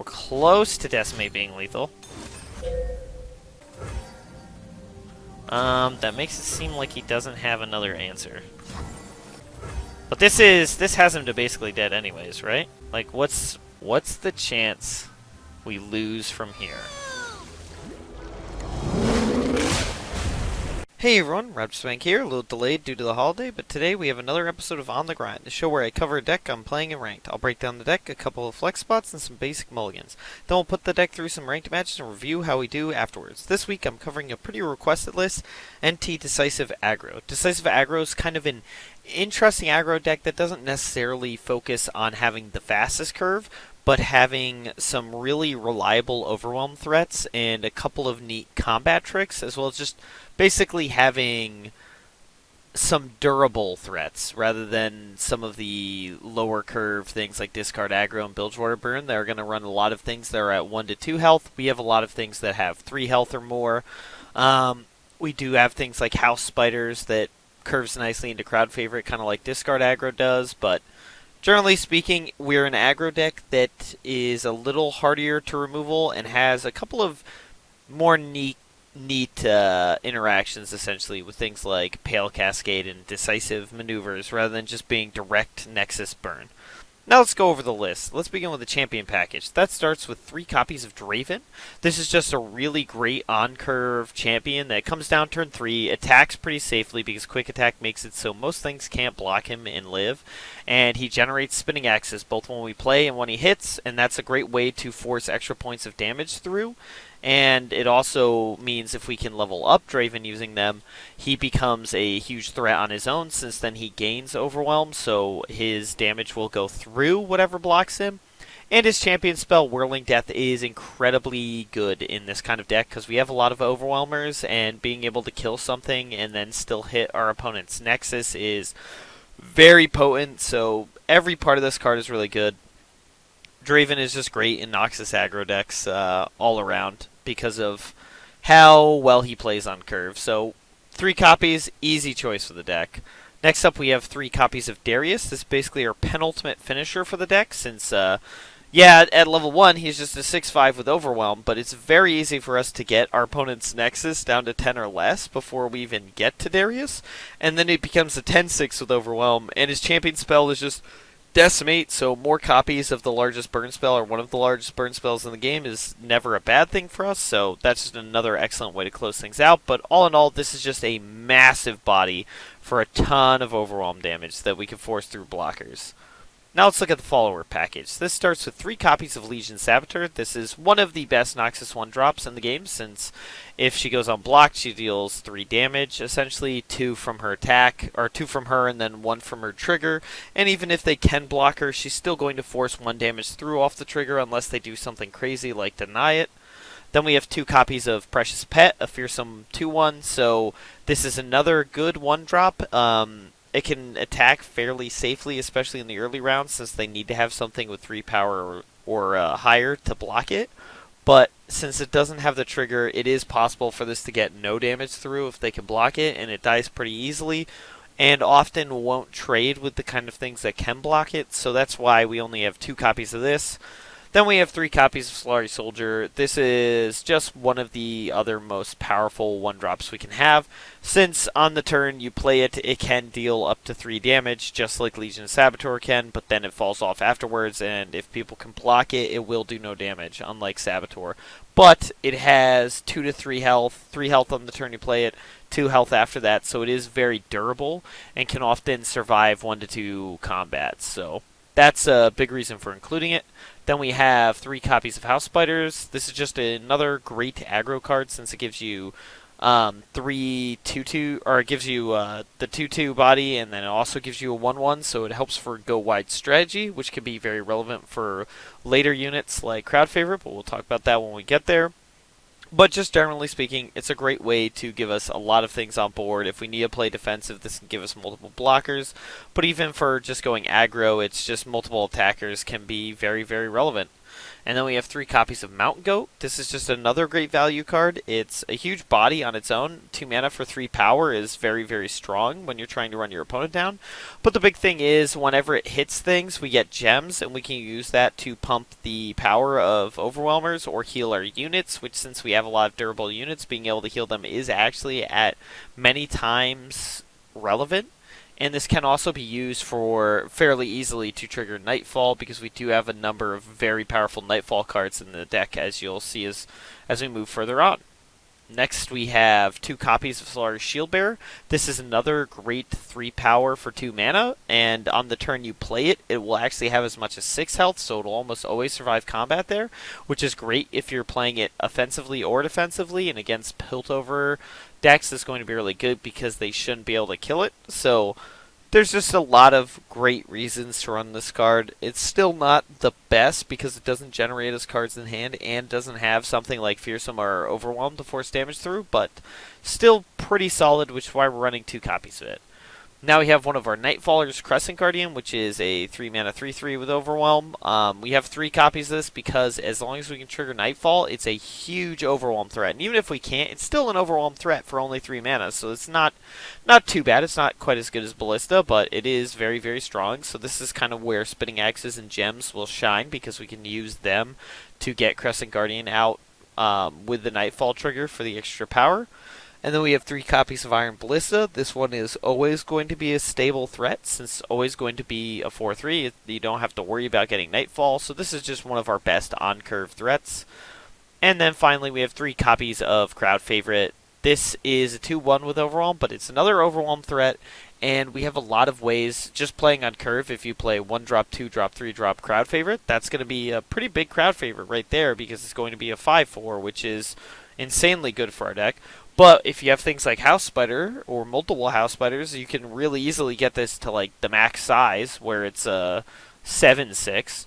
We're close to Decimate being lethal. That makes it seem like he doesn't have another answer. But this has him to basically dead anyways, right? Like, what's the chance we lose from here? Hey everyone, Raptorspank here, a little delayed due to the holiday, but today we have another episode of On the Grind, the show where I cover a deck I'm playing in Ranked. I'll break down the deck, a couple of flex spots, and some basic mulligans. Then we'll put the deck through some Ranked matches and review how we do afterwards. This week I'm covering a pretty requested list, NT Decisive Aggro. Decisive Aggro is kind of an interesting aggro deck that doesn't necessarily focus on having the fastest curve, but having some really reliable overwhelm threats and a couple of neat combat tricks, as well as just basically having some durable threats rather than some of the lower curve things like discard aggro and bilgewater burn. They're going to run a lot of things that are at 1 to 2 health. We have a lot of things that have 3 health or more. We do have things like house spiders that curves nicely into crowd favorite, kind of like discard aggro does, but generally speaking, we're an aggro deck that is a little hardier to removal and has a couple of more neat interactions, essentially, with things like Pale Cascade and Decisive Maneuvers, rather than just being direct Nexus burn. Now let's go over the list. Let's begin with the champion package. That starts with 3 copies of Draven. This is just a really great on-curve champion that comes down turn 3, attacks pretty safely because quick attack makes it so most things can't block him and live. And he generates spinning axes both when we play and when he hits, and that's a great way to force extra points of damage through. And it also means if we can level up Draven using them, he becomes a huge threat on his own, since then he gains overwhelm, so his damage will go through whatever blocks him. And his champion spell, Whirling Death, is incredibly good in this kind of deck because we have a lot of overwhelmers, and being able to kill something and then still hit our opponent's Nexus is very potent, so every part of this card is really good. Draven is just great in Noxus aggro decks all around because of how well he plays on curve. So 3 copies, easy choice for the deck. Next up we have 3 copies of Darius. This is basically our penultimate finisher for the deck since, yeah, at level 1 he's just a 6/5 with Overwhelm, but it's very easy for us to get our opponent's Nexus down to 10 or less before we even get to Darius. And then it becomes a 10/6 with Overwhelm, and his champion spell is just Decimate, so more copies of the largest burn spell or one of the largest burn spells in the game is never a bad thing for us, so that's just another excellent way to close things out. But all in all, this is just a massive body for a ton of overwhelm damage that we can force through blockers. Now let's look at the follower package. This starts with 3 copies of Legion Saboteur. This is one of the best Noxus 1 drops in the game, since if she goes unblocked, she deals 3 damage, essentially 2 from her attack, or 2 from her and then 1 from her trigger. And even if they can block her, she's still going to force 1 damage through off the trigger unless they do something crazy like deny it. Then we have 2 copies of Precious Pet, a fearsome 2/1, so this is another good 1-drop. It can attack fairly safely, especially in the early rounds, since they need to have something with 3 power or higher to block it. But since it doesn't have the trigger, it is possible for this to get no damage through if they can block it, and it dies pretty easily, and often won't trade with the kind of things that can block it, so that's why we only have 2 copies of this. Then we have 3 copies of Solari Soldier. This is just one of the other most powerful 1-drops we can have. Since on the turn you play it, it can deal up to 3 damage, just like Legion Saboteur can, but then it falls off afterwards, and if people can block it, it will do no damage, unlike Saboteur. But it has 2 to 3 health, 3 health on the turn you play it, 2 health after that, so it is very durable, and can often survive 1 to 2 combats, so that's a big reason for including it. Then we have 3 copies of House Spiders. This is just another great aggro card since it gives you 3 2/2, or it gives you the 2/2 body, and then it also gives you a 1/1, so it helps for go wide strategy, which can be very relevant for later units like crowd favorite, but we'll talk about that when we get there. But just generally speaking, it's a great way to give us a lot of things on board. If we need to play defensive, this can give us multiple blockers. But even for just going aggro, it's just multiple attackers can be very, very relevant. And then we have 3 copies of Mountain Goat. This is just another great value card. It's a huge body on its own. 2 mana for 3 power is very, very strong when you're trying to run your opponent down. But the big thing is, whenever it hits things, we get gems, and we can use that to pump the power of Overwhelmers or heal our units, which since we have a lot of durable units, being able to heal them is actually at many times relevant. And this can also be used for fairly easily to trigger Nightfall, because we do have a number of very powerful Nightfall cards in the deck, as you'll see as we move further on. Next, we have 2 copies of Solari's Shieldbearer. This is another great 3 power for 2 mana, and on the turn you play it, it will actually have as much as 6 health, so it'll almost always survive combat there, which is great if you're playing it offensively or defensively, and against Piltover decks is going to be really good because they shouldn't be able to kill it. So there's just a lot of great reasons to run this card. It's still not the best because it doesn't generate as cards in hand and doesn't have something like Fearsome or Overwhelm to force damage through, but still pretty solid, which is why we're running 2 copies of it. Now we have one of our Nightfallers, Crescent Guardian, which is a 3 mana 3/3 with Overwhelm. We have 3 copies of this because as long as we can trigger Nightfall, it's a huge Overwhelm threat. And even if we can't, it's still an Overwhelm threat for only 3 mana, so it's not too bad. It's not quite as good as Ballista, but it is very, very strong. So this is kind of where Spinning Axes and Gems will shine, because we can use them to get Crescent Guardian out with the Nightfall trigger for the extra power. And then we have 3 copies of Iron Ballista. This one is always going to be a stable threat, since it's always going to be a 4/3. You don't have to worry about getting Nightfall, so this is just one of our best on-curve threats. And then finally we have 3 copies of Crowd Favorite. This is a 2/1 with Overwhelm, but it's another Overwhelm threat, and we have a lot of ways, just playing on curve, if you play 1-drop, 2-drop, 3-drop Crowd Favorite, that's going to be a pretty big Crowd Favorite right there, because it's going to be a 5/4, which is insanely good for our deck. But if you have things like House Spider or multiple House Spiders, you can really easily get this to like the max size, where it's a 7/6.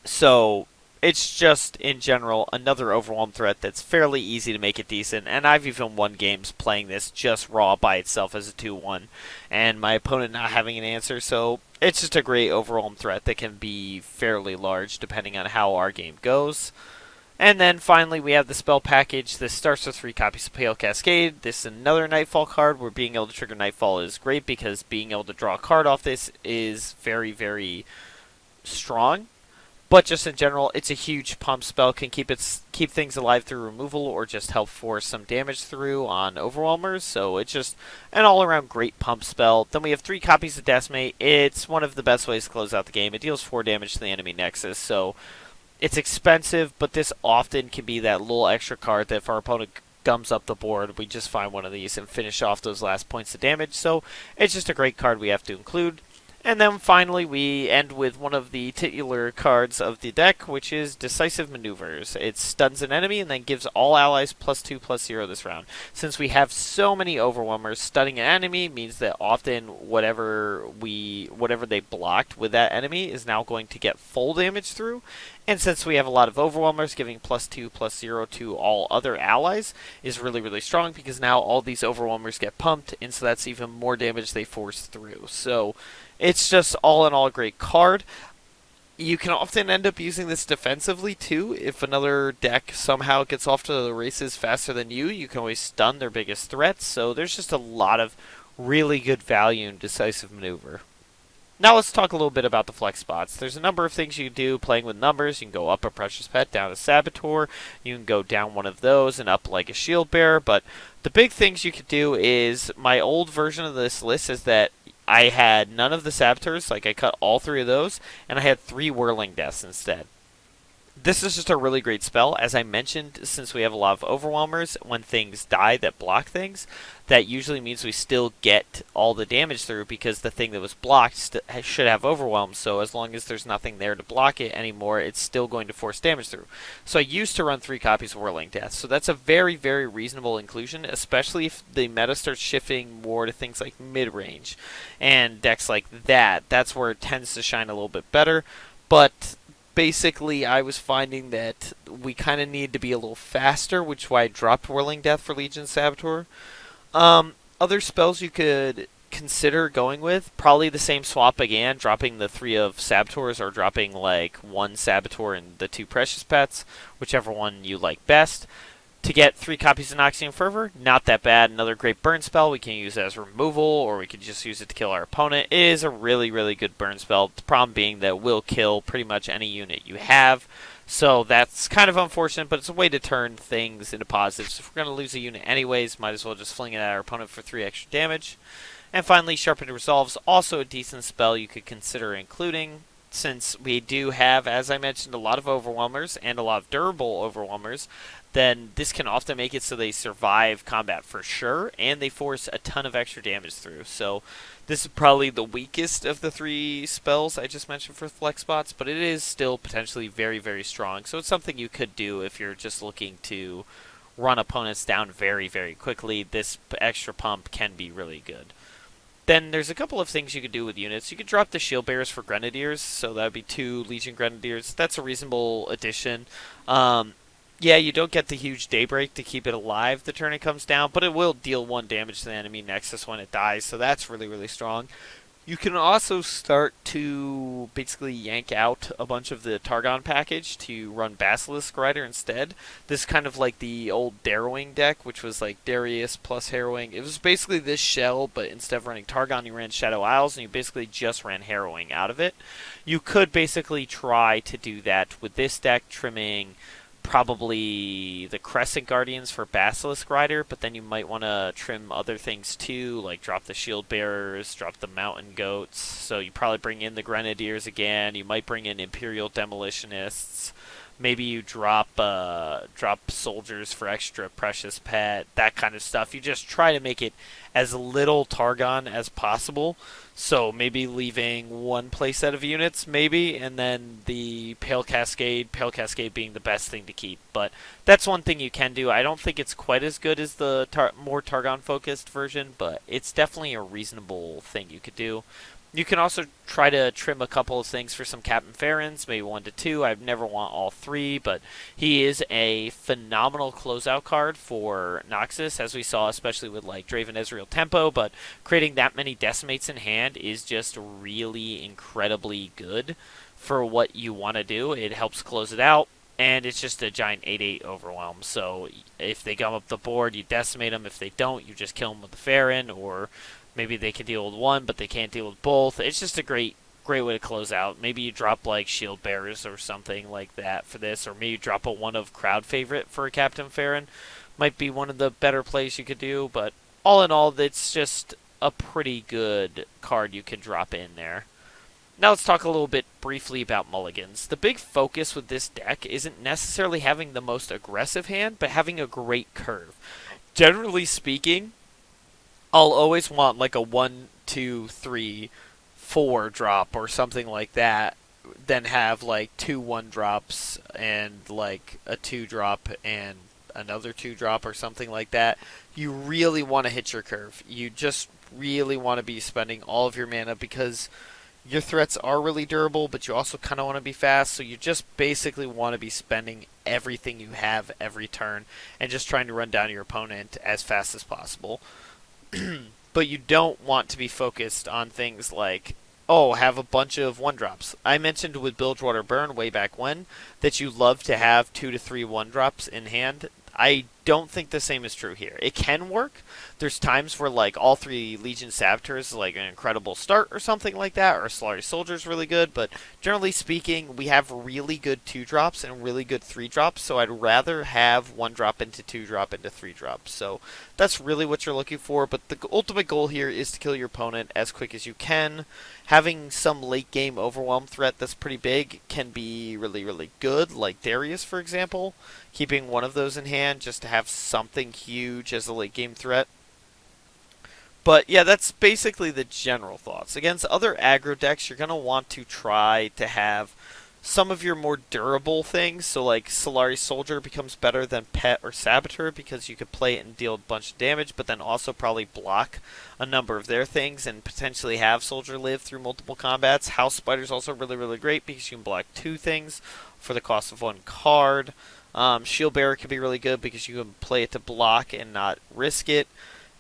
So it's just, in general, another Overwhelm threat that's fairly easy to make it decent. And I've even won games playing this just raw by itself as a 2/1, and my opponent not having an answer. So it's just a great Overwhelm threat that can be fairly large depending on how our game goes. And then finally we have the spell package. This starts with 3 copies of Pale Cascade. This is another Nightfall card, where being able to trigger Nightfall is great, because being able to draw a card off this is very, very strong. But just in general, it's a huge pump spell, can keep things alive through removal, or just help force some damage through on Overwhelmers. So it's just an all-around great pump spell. Then we have 3 copies of Decimate. It's one of the best ways to close out the game. It deals 4 damage to the enemy Nexus, so it's expensive, but this often can be that little extra card that if our opponent gums up the board, we just find one of these and finish off those last points of damage. So it's just a great card we have to include. And then finally we end with one of the titular cards of the deck, which is Decisive Maneuvers. It stuns an enemy and then gives all allies +2/+0 this round. Since we have so many Overwhelmers, stunning an enemy means that often whatever they blocked with that enemy is now going to get full damage through. And since we have a lot of Overwhelmers, giving +2/+0 to all other allies is really, really strong, because now all these Overwhelmers get pumped, and so that's even more damage they force through. So it's just all in all a great card. You can often end up using this defensively too. If another deck somehow gets off to the races faster than you can always stun their biggest threats. So there's just a lot of really good value in Decisive Maneuver. Now let's talk a little bit about the flex spots. There's a number of things you can do playing with numbers. You can go up a Precious Pet, down a Saboteur. You can go down one of those and up like a Shield Bearer. But the big things you could do is, my old version of this list is that I had none of the Saboteurs, like I cut all 3 of those, and I had 3 Whirling Deaths instead. This is just a really great spell. As I mentioned, since we have a lot of Overwhelmers, when things die that block things, that usually means we still get all the damage through, because the thing that was blocked should have Overwhelm, so as long as there's nothing there to block it anymore, it's still going to force damage through. So I used to run 3 copies of Whirling Death, so that's a very, very reasonable inclusion, especially if the meta starts shifting more to things like mid-range and decks like that. That's where it tends to shine a little bit better, but basically, I was finding that we kind of need to be a little faster, which is why I dropped Whirling Death for Legion Saboteur. Other spells you could consider going with, probably the same swap again, dropping the 3 of Saboteurs or dropping like 1 Saboteur and the 2 Precious Pets, whichever one you like best. To get 3 copies of Noxian Fervor, not that bad. Another great burn spell. We can use it as removal, or we could just use it to kill our opponent. It is a really, really good burn spell. The problem being that it will kill pretty much any unit you have. So that's kind of unfortunate, but it's a way to turn things into positives. If we're going to lose a unit anyways, might as well just fling it at our opponent for 3 extra damage. And finally, Sharpened Resolve's also a decent spell you could consider including, since we do have, as I mentioned, a lot of overwhelmers and a lot of durable overwhelmers. Then this can often make it so they survive combat for sure, and they force a ton of extra damage through. So this is probably the weakest of the 3 spells I just mentioned for flex spots, but it is still potentially very, very strong. So it's something you could do if you're just looking to run opponents down very, very quickly. This extra pump can be really good. Then there's a couple of things you could do with units. You could drop the Shield Bearers for Grenadiers, so that would be 2 Legion Grenadiers. That's a reasonable addition. Yeah, you don't get the huge Daybreak to keep it alive the turn it comes down, but it will deal 1 damage to the enemy Nexus when it dies, so that's really, really strong. You can also start to basically yank out a bunch of the Targon package to run Basilisk Rider instead. This is kind of like the old Darrowing deck, which was like Darius plus Harrowing. It was basically this shell, but instead of running Targon, you ran Shadow Isles, and you basically just ran Harrowing out of it. You could basically try to do that with this deck, trimming probably the Crescent Guardians for Basilisk Rider, but then you might want to trim other things too, like drop the Shield Bearers, drop the Mountain Goats, so you probably bring in the Grenadiers again, you might bring in Imperial Demolitionists, maybe you drop soldiers for extra Precious Pet, that kind of stuff. You just try to make it as little Targon as possible. So maybe leaving 1 playset of units, maybe, and then the Pale Cascade being the best thing to keep. But that's one thing you can do. I don't think it's quite as good as the more Targon-focused version, but it's definitely a reasonable thing you could do. You can also try to trim a couple of things for some Captain Farrons, maybe 1 to 2. I'd never want all 3, but he is a phenomenal closeout card for Noxus, as we saw, especially with like Draven Ezreal Tempo. But creating that many Decimates in hand is just really incredibly good for what you want to do. It helps close it out, and it's just a giant 8/8 overwhelm. So if they come up the board, you decimate them. If they don't, you just kill them with the Farron, or maybe they can deal with 1, but they can't deal with both. It's just a great way to close out. Maybe you drop like Shield Bearers or something like that for this, or maybe you drop a 1 of Crowd Favorite for a Captain Farron. Might be one of the better plays you could do, but all in all, it's just a pretty good card you can drop in there. Now let's talk a little bit briefly about mulligans. The big focus with this deck isn't necessarily having the most aggressive hand, but having a great curve. Generally speaking, I'll always want like a 1, 2, 3, 4 drop or something like that, then have like 2 1 drops and like a 2 drop and another 2 drop or something like that. You really want to hit your curve. You just really want to be spending all of your mana, because your threats are really durable, but you also kind of want to be fast, so you just basically want to be spending everything you have every turn and just trying to run down your opponent as fast as possible. But you don't want to be focused on things like, oh, have a bunch of 1-drops. I mentioned with Bilgewater Burn way back when that you love to have 2 to 3 1-drops in hand. I don't think the same is true here. It can work. There's times where like all 3 Legion Saboteurs is like an incredible start or something like that, or Solari Soldier's really good, but generally speaking, we have really good 2-drops and really good 3-drops, so I'd rather have 1-drop into 2-drop into 3-drops. So that's really what you're looking for, but the ultimate goal here is to kill your opponent as quick as you can. Having some late game overwhelm threat that's pretty big can be really, really good, like Darius, for example. Keeping 1 of those in hand just to have something huge as a late game threat. But yeah, that's basically the general thoughts. Against other aggro decks, you're going to want to try to have some of your more durable things. So like Solari Soldier becomes better than Pet or Saboteur because you could play it and deal a bunch of damage, but then also probably block a number of their things and potentially have Soldier live through multiple combats. House Spider's also really, really great because you can block 2 things for the cost of 1 card. Shield Bearer can be really good because you can play it to block and not risk it.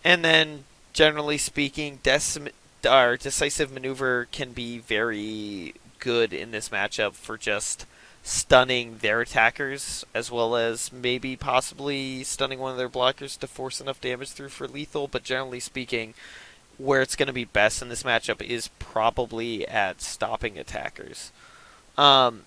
And then Generally speaking, Decisive Maneuver can be very good in this matchup for just stunning their attackers, as well as maybe possibly stunning one of their blockers to force enough damage through for lethal. But generally speaking, where it's going to be best in this matchup is probably at stopping attackers. Um,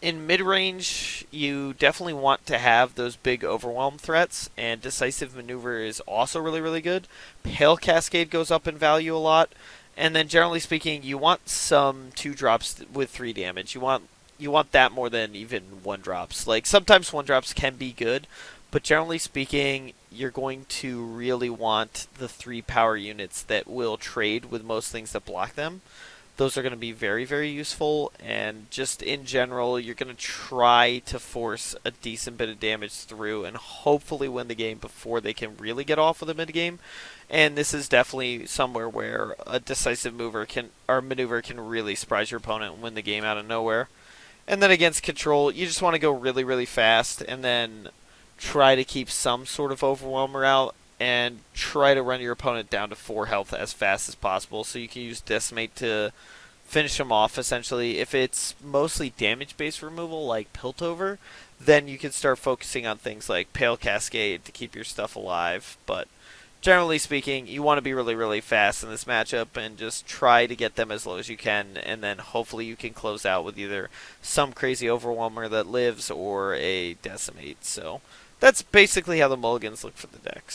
in mid-range, you definitely want to have those big overwhelm threats, and Decisive Maneuver is also really, really good. Pale Cascade goes up in value a lot, and then generally speaking, you want some 2-drops with 3 damage. You want that more than even 1-drops. Like, sometimes 1-drops can be good, but generally speaking, you're going to really want the 3 power units that will trade with most things that block them. Those are going to be very, very useful, and just in general, you're going to try to force a decent bit of damage through and hopefully win the game before they can really get off of the mid-game. And this is definitely somewhere where a decisive maneuver can really surprise your opponent and win the game out of nowhere. And then against control, you just want to go really, really fast and then try to keep some sort of overwhelmer out and try to run your opponent down to 4 health as fast as possible so you can use Decimate to finish them off, essentially. If it's mostly damage-based removal, like Piltover, then you can start focusing on things like Pale Cascade to keep your stuff alive. But generally speaking, you want to be really, really fast in this matchup and just try to get them as low as you can, and then hopefully you can close out with either some crazy Overwhelmer that lives or a Decimate. So that's basically how the mulligans look for the deck.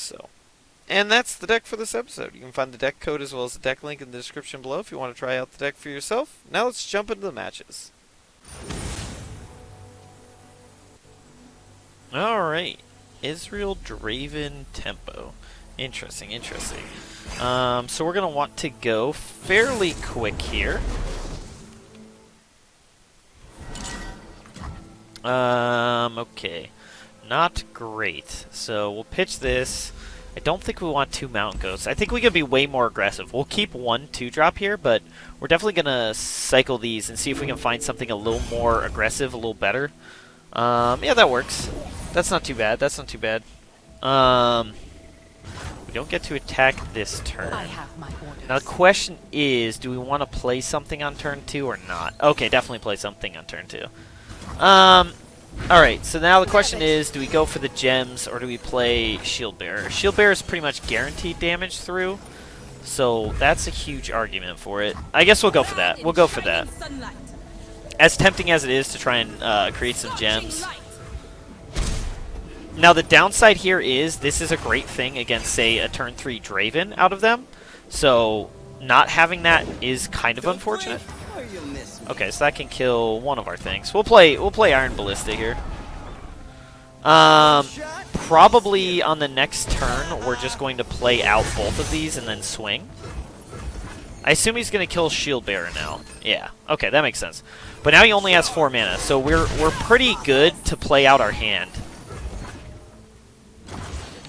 And that's the deck for this episode. You can find the deck code as well as the deck link in the description below if you want to try out the deck for yourself. Now let's jump into the matches. Alright. Israel Draven Tempo. Interesting, interesting. So we're going to want to go fairly quick here. Okay. Not great. So we'll pitch this. I don't think we want 2 Mountain Goats. I think we could be way more aggressive. We'll keep 1 2-drop here, but we're definitely going to cycle these and see if we can find something a little more aggressive, a little better. Yeah, that works. That's not too bad. That's not too bad. We don't get to attack this turn. Now the question is, do we want to play something on turn 2 or not? Okay, definitely play something on turn 2. Alright, so now the question is, do we go for the gems or do we play Shield Bearer? Shield Bearer is pretty much guaranteed damage through, so that's a huge argument for it. I guess we'll go for that. We'll go for that. As tempting as it is to try and create some gems. Now the downside here is, this is a great thing against, say, a turn 3 Draven out of them, so not having that is kind of unfortunate. Okay, so that can kill one of our things. We'll play Iron Ballista here. Probably on the next turn, we're just going to play out both of these and then swing. I assume he's going to kill Shield Bearer now. Yeah, okay, that makes sense. But now he only has 4 mana, so we're pretty good to play out our hand.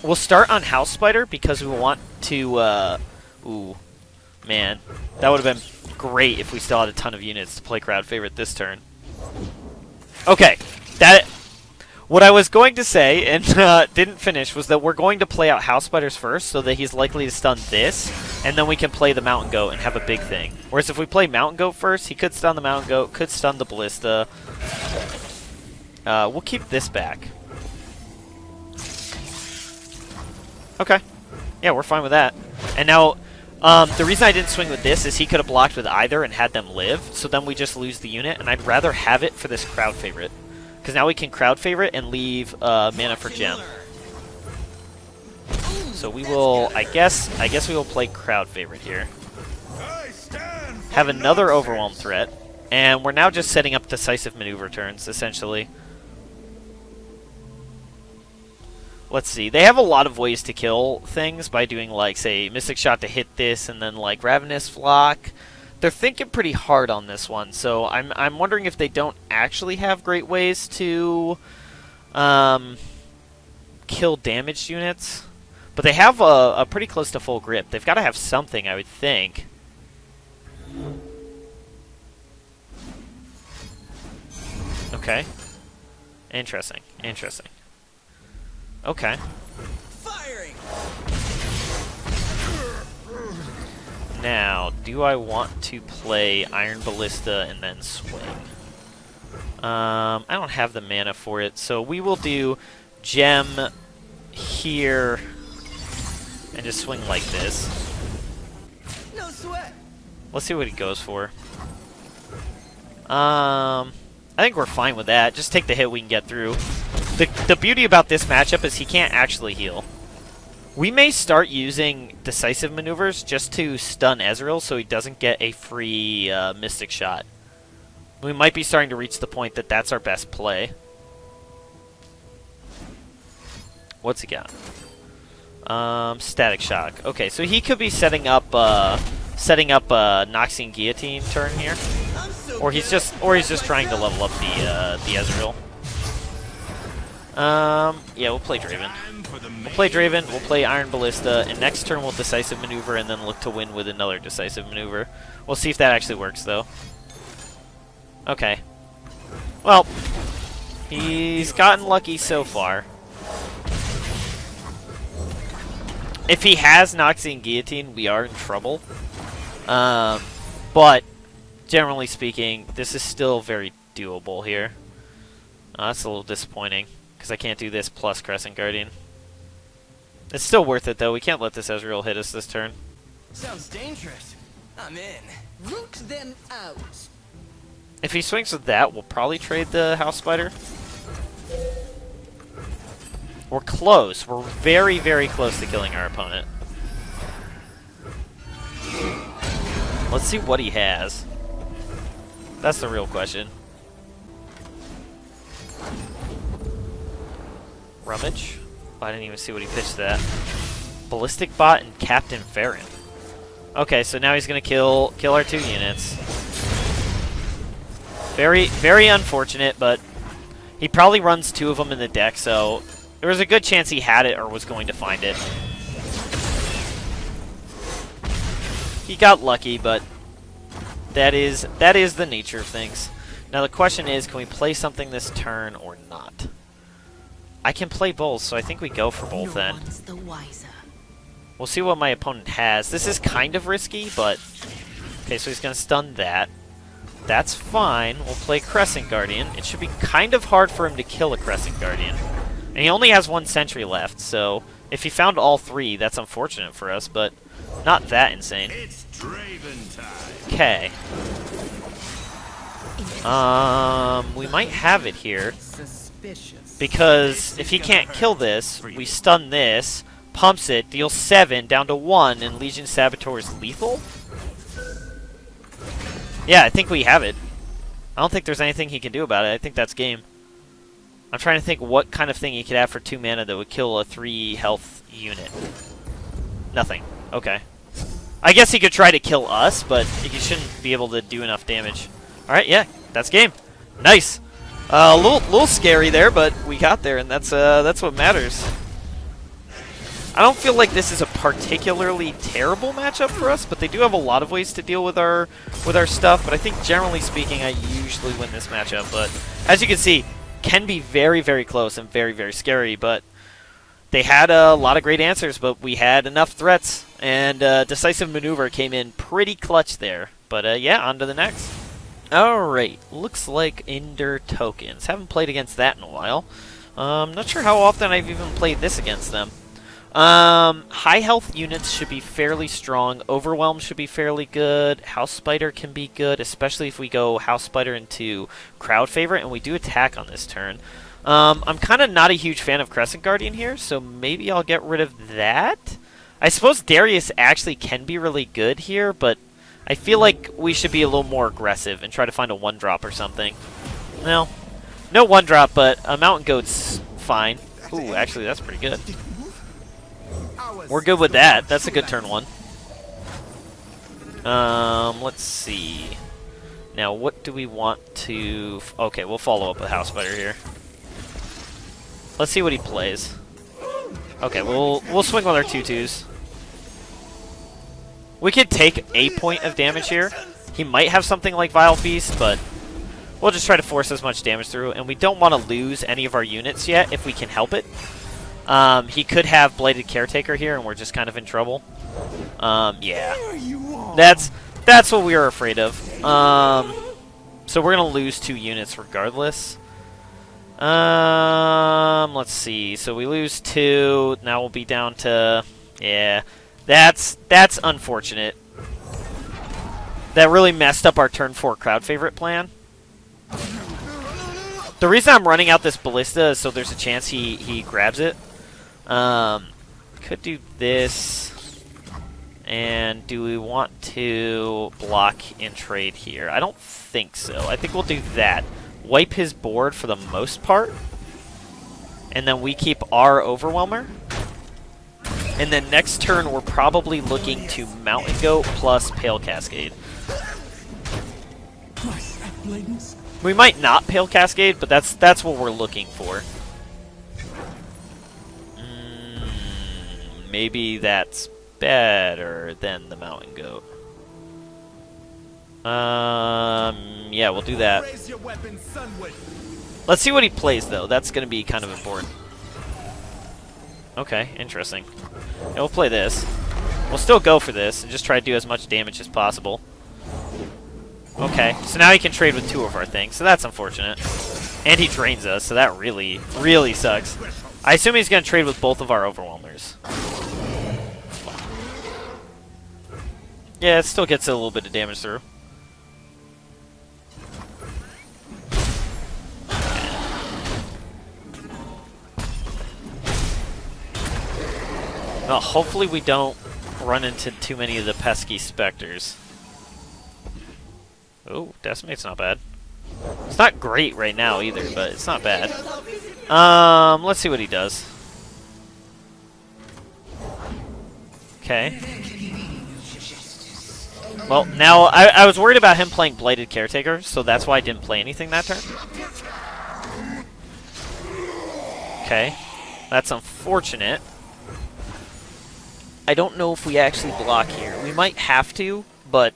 We'll start on House Spider because we want to, ooh, man, that would have been great if we still had a ton of units to play Crowd Favorite this turn. Okay, what I was going to say and didn't finish was that we're going to play out House Spiders first so that he's likely to stun this, and then we can play the Mountain Goat and have a big thing. Whereas if we play Mountain Goat first, he could stun the Mountain Goat, could stun the Ballista. We'll keep this back. Okay. Yeah, we're fine with that. And now, the reason I didn't swing with this is he could have blocked with either and had them live, so then we just lose the unit, and I'd rather have it for this Crowd Favorite. Because now we can Crowd Favorite and leave mana for gem. So we will, I guess we will play Crowd Favorite here. Have another Overwhelm threat, and we're now just setting up Decisive Maneuver turns, essentially. Let's see. They have a lot of ways to kill things by doing, like, say, Mystic Shot to hit this, and then, like, Ravenous Flock. They're thinking pretty hard on this one, so I'm wondering if they don't actually have great ways to kill damaged units. But they have a pretty close to full grip. They've got to have something, I would think. Okay. Interesting. Interesting. Okay. Firing. Now, do I want to play Iron Ballista and then swing? I don't have the mana for it, so we will do Gem here and just swing like this. No sweat. Let's see what he goes for. I think we're fine with that. Just take the hit we can get through. The beauty about this matchup is he can't actually heal. We may start using Decisive Maneuvers just to stun Ezreal so he doesn't get a free Mystic Shot. We might be starting to reach the point that that's our best play. What's he got? Static Shock. Okay, so he could be setting up Noxian Guillotine turn here, or he's just trying to level up the Ezreal. Yeah, we'll play Draven. We'll play Iron Ballista, and next turn we'll Decisive Maneuver and then look to win with another Decisive Maneuver. We'll see if that actually works, though. Okay. Well, he's gotten lucky so far. If he has Noxian Guillotine, we are in trouble. But, generally speaking, this is still very doable here. That's a little disappointing, because I can't do this plus Crescent Guardian. It's still worth it, though. We can't let this Ezreal hit us this turn. Sounds dangerous. I'm in. Root them out. If he swings with that, we'll probably trade the House Spider. We're close. We're very, very close to killing our opponent. Let's see what he has. That's the real question. Rummage? Oh, I didn't even see what he pitched that. Ballistic Bot and Captain Farron. Okay, so now he's gonna kill our 2 units. Very, very unfortunate, but he probably runs 2 of them in the deck, so there was a good chance he had it or was going to find it. He got lucky, but that is the nature of things. Now the question is, can we play something this turn or not? I can play both, so I think we go for both then. The wiser. We'll see what my opponent has. This is kind of risky, but... Okay, so he's going to stun that. That's fine. We'll play Crescent Guardian. It should be kind of hard for him to kill a Crescent Guardian. And he only has 1 sentry left, so if he found all 3, that's unfortunate for us, but not that insane. It's Draven time. Okay. We might have it here. Suspicious. Because if he can't kill this, we stun this, pumps it, deals 7, down to 1, and Legion Saboteur is lethal? Yeah, I think we have it. I don't think there's anything he can do about it. I think that's game. I'm trying to think what kind of thing he could have for 2 mana that would kill a 3 health unit. Nothing. Okay. I guess he could try to kill us, but he shouldn't be able to do enough damage. Alright, yeah, that's game. Nice. A little scary there, but we got there, and that's what matters. I don't feel like this is a particularly terrible matchup for us, but they do have a lot of ways to deal with our stuff. But I think generally speaking, I usually win this matchup. But as you can see, can be very, very close and very, very scary. But they had a lot of great answers, but we had enough threats, and Decisive Maneuver came in pretty clutch there. But yeah, on to the next. Alright, looks like Ender Tokens. Haven't played against that in a while. Not sure how often I've even played this against them. High health units should be fairly strong. Overwhelm should be fairly good. House Spider can be good, especially if we go House Spider into Crowd Favorite, and we do attack on this turn. I'm kind of not a huge fan of Crescent Guardian here, so maybe I'll get rid of that. I suppose Darius actually can be really good here, but I feel like we should be a little more aggressive and try to find a 1-drop or something. No 1-drop, but a Mountain Goat's fine. Ooh, actually, that's pretty good. We're good with that. That's a good turn 1. Let's see. Now, what do we want to... Okay, we'll follow up with House Spider here. Let's see what he plays. Okay, we'll swing with our 2/2s. We could take a point of damage here. He might have something like Vile Feast, but we'll just try to force as much damage through. And we don't want to lose any of our units yet if we can help it. He could have Bladed Caretaker here, and we're just kind of in trouble. Yeah. That's what we were afraid of. So we're gonna lose 2 units regardless. Let's see. So we lose 2. Now we'll be down to, yeah. That's unfortunate. That really messed up our turn 4 crowd favorite plan. The reason I'm running out this ballista is so there's a chance he grabs it. Could do this. And do we want to block and trade here? I don't think so. I think we'll do that. Wipe his board for the most part. And then we keep our Overwhelmer. And then next turn we're probably looking to Mountain Goat plus Pale Cascade. We might not Pale Cascade, but that's what we're looking for. Maybe that's better than the Mountain Goat. Yeah, we'll do that. Let's see what he plays, though. That's going to be kind of important. Okay, interesting. Yeah, we'll play this. We'll still go for this and just try to do as much damage as possible. Okay, so now he can trade with 2 of our things, so that's unfortunate. And he drains us, so that really, really sucks. I assume he's going to trade with both of our Overwhelmers. Yeah, it still gets a little bit of damage through. Well, hopefully we don't run into too many of the pesky specters. Oh, Decimate's not bad. It's not great right now either, but it's not bad. Let's see what he does. Okay. Well, now, I was worried about him playing Blighted Caretaker, so that's why I didn't play anything that turn. Okay. That's unfortunate. I don't know if we actually block here. We might have to, but...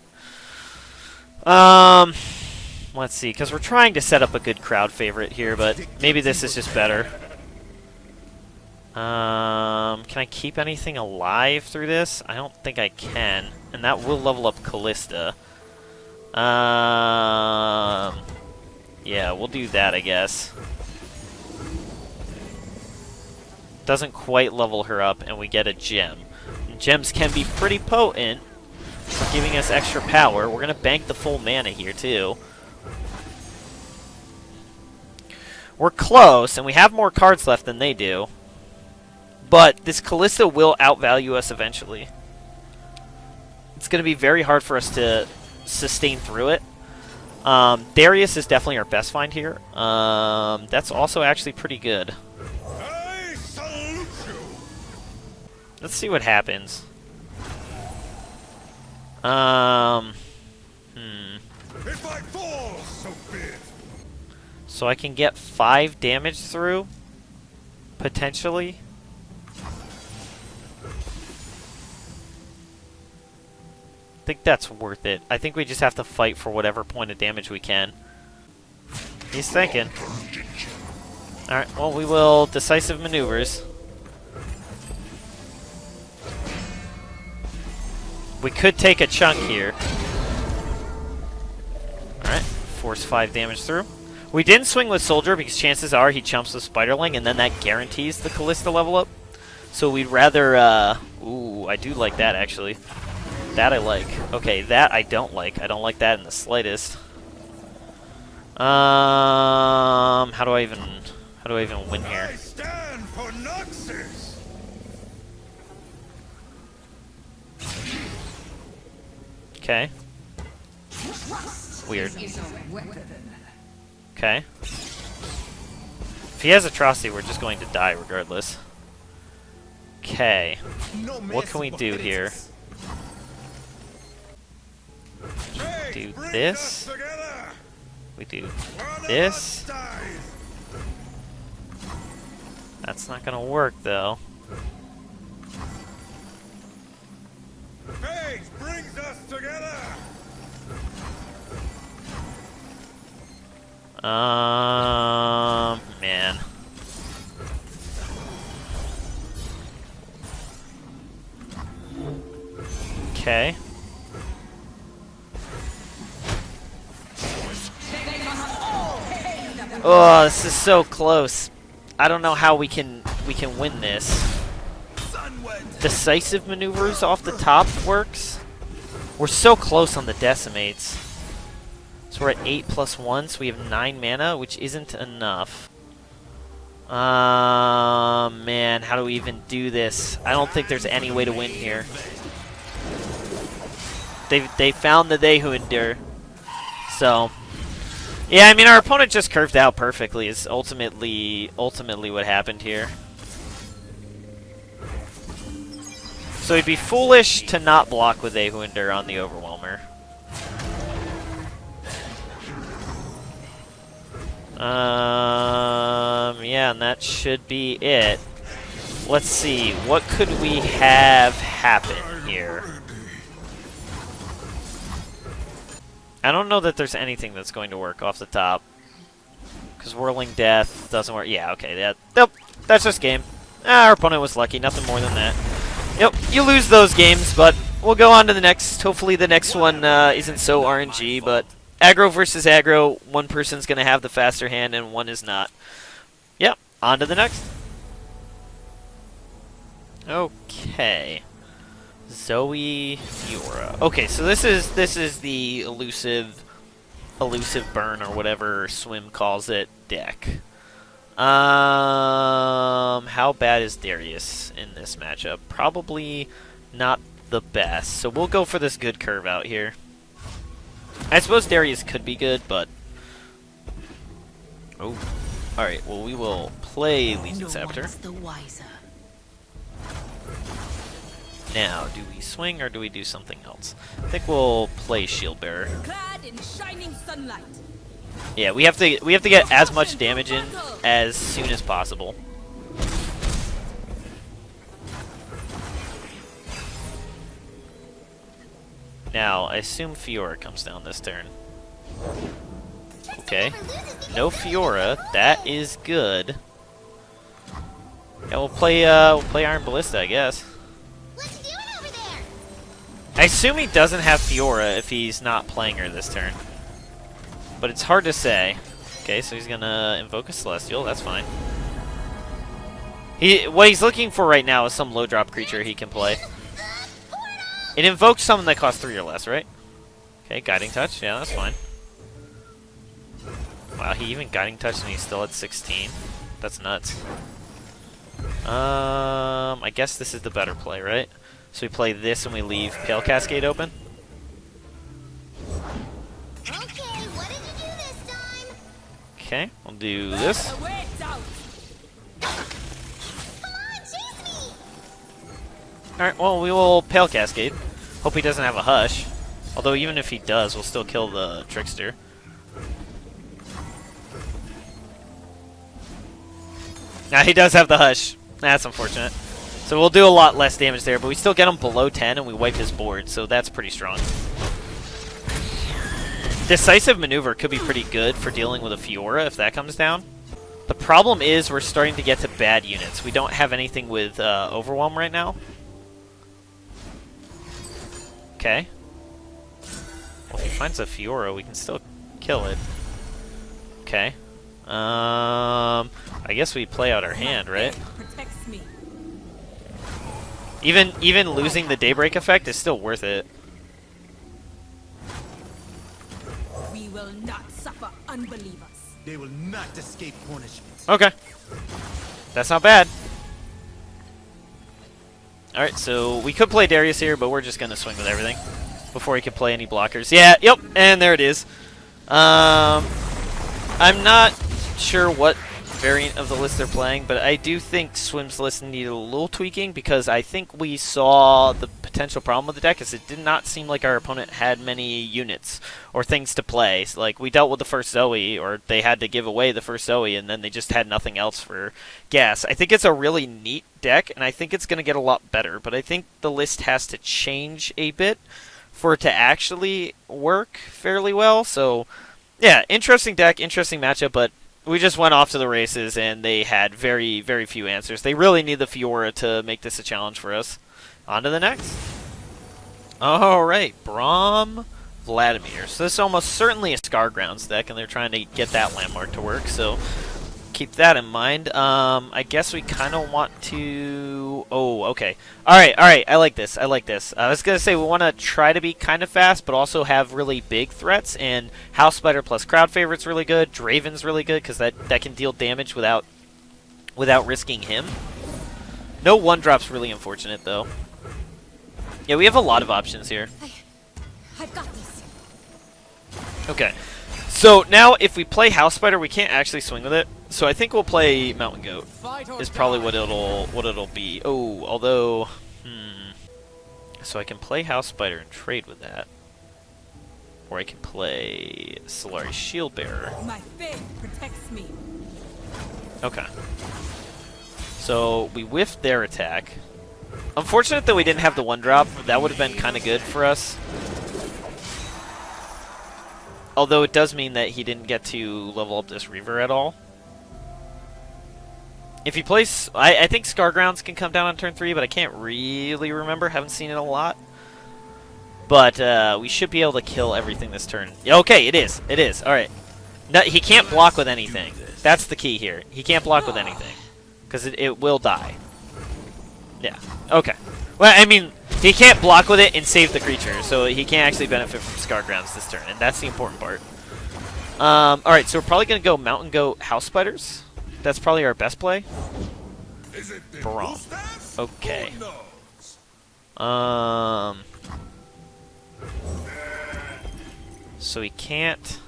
let's see, because we're trying to set up a good crowd favorite here, but maybe this is just better. Can I keep anything alive through this? I don't think I can, and that will level up Callista. Yeah, we'll do that, I guess. Doesn't quite level her up, and we get a gem. And gems can be pretty potent for giving us extra power. We're going to bank the full mana here, too. We're close, and we have more cards left than they do. But this Callista will outvalue us eventually. It's going to be very hard for us to sustain through it. Darius is definitely our best find here. That's also actually pretty good. I salute you. Let's see what happens. If I fall, so be it. So I can get 5 damage through, potentially. I think that's worth it. I think we just have to fight for whatever point of damage we can. He's thinking. Alright, well, we will Decisive Maneuvers. We could take a chunk here. Alright, force 5 damage through. We didn't swing with Soldier because chances are he jumps with Spiderling, and then that guarantees the Callista level up. So we'd rather, ooh, I do like that, actually. That I like. Okay, that I don't like. I don't like that in the slightest. How do I even win here? I stand for Noxus. Okay. Weird. Okay. If he has Atrocity, we're just going to die regardless. Okay. What can we do here? Do this. We do this. That's not gonna work though. Fate brings us together. Man. Okay. Oh, this is so close. I don't know how we can win this. Decisive maneuvers off the top works. We're so close on the decimates. So we're at 8 plus 1, so we have 9 mana, which isn't enough. Man, how do we even do this? I don't think there's any way to win here. They found the they who endure. So, yeah, I mean, our opponent just curved out perfectly is ultimately what happened here. So it'd be foolish to not block with they who endure on the Overwhelmer. Yeah, and that should be it. Let's see, what could we have happen here? I don't know that there's anything that's going to work off the top. Because Whirling Death doesn't work. Yeah, okay, nope, that's just game. Our opponent was lucky, nothing more than that. Yep, you lose those games, but we'll go on to the next. Hopefully the next one isn't so RNG, but aggro versus aggro, one person's going to have the faster hand and one is not. Yep, on to the next. Okay. Zoe Fiora. Okay, so this is the elusive burn or whatever Swim calls it deck. How bad is Darius in this matchup? Probably not the best. So we'll go for this good curve out here. I suppose Darius could be good, but oh, all right. Well, we will play Legion Saboteur. Now, do we swing or do we do something else? I think we'll play Shield Bearer. Clad in shining sunlight. Yeah, we have to get as much damage in as soon as possible. Now, I assume Fiora comes down this turn. Okay. No Fiora. That is good. Yeah, we'll play Iron Ballista, I guess. I assume he doesn't have Fiora if he's not playing her this turn. But it's hard to say. Okay, so he's gonna invoke a Celestial, that's fine. What he's looking for right now is some low drop creature he can play. It invokes something that costs 3 or less, right? Okay, Guiding Touch, yeah, that's fine. Wow, he even Guiding Touch and he's still at 16. That's nuts. I guess this is the better play, right? So we play this and we leave Pale Cascade open. Okay, what did you do this time? Okay, we'll do this. Come on, chase me! Alright, well, we will Pale Cascade. Hope he doesn't have a Hush. Although even if he does, we'll still kill the Trickster. Now he does have the Hush. That's unfortunate. So we'll do a lot less damage there, but we still get him below 10 and we wipe his board, so that's pretty strong. Decisive Maneuver could be pretty good for dealing with a Fiora if that comes down. The problem is we're starting to get to bad units. We don't have anything with Overwhelm right now. Okay. Well, if he finds a Fiora, we can still kill it. Okay. I guess we play out our hand, right? Protects me. Even losing the Daybreak effect is still worth it. We will not suffer unbelievers. They will not escape punishment. Okay. That's not bad. Alright, so we could play Darius here, but we're just going to swing with everything before he can play any blockers. Yeah, yep, and there it is. I'm not sure what variant of the list they're playing, but I do think Swim's list needed a little tweaking because I think we saw the potential problem with the deck is it did not seem like our opponent had many units or things to play. So, like, we dealt with the first Zoe, or they had to give away the first Zoe, and then they just had nothing else for gas. I think it's a really neat deck, and I think it's going to get a lot better, but I think the list has to change a bit for it to actually work fairly well. So, yeah, interesting deck, interesting matchup, but we just went off to the races, and they had very, very few answers. They really need the Fiora to make this a challenge for us. On to the next. All right, Braum Vladimir. So this is almost certainly a Scargrounds deck, and they're trying to get that landmark to work, so keep that in mind. I guess we kind of want to... Oh, okay. Alright, I like this. I was going to say we want to try to be kind of fast, but also have really big threats, and House Spider plus Crowd Favorite's really good. Draven's really good, because that can deal damage without risking him. No one-drop's really unfortunate, though. Yeah, we have a lot of options here. I've got this. Okay. So now if we play House Spider, we can't actually swing with it. So I think we'll play Mountain Goat. Is probably what it'll be. Oh, although so I can play House Spider and trade with that. Or I can play Solari Shield Bearer. My faith protects me. Okay. So we whiffed their attack. Unfortunate that we didn't have the one drop. That would have been kind of good for us. Although it does mean that he didn't get to level up this Reaver at all. If he plays... I think Scargrounds can come down on turn 3, but I can't really remember. Haven't seen it a lot. But we should be able to kill everything this turn. Okay, it is. It is. Alright. No, he can't block with anything. That's the key here. He can't block with anything. Because it will die. Yeah. Okay. Well, I mean, he can't block with it and save the creature, so he can't actually benefit from Scargrounds this turn, and that's the important part. Alright, so we're probably going to go Mountain Goat House Spiders. That's probably our best play. Is it the Braum. boosters? Okay. Who knows? So he can't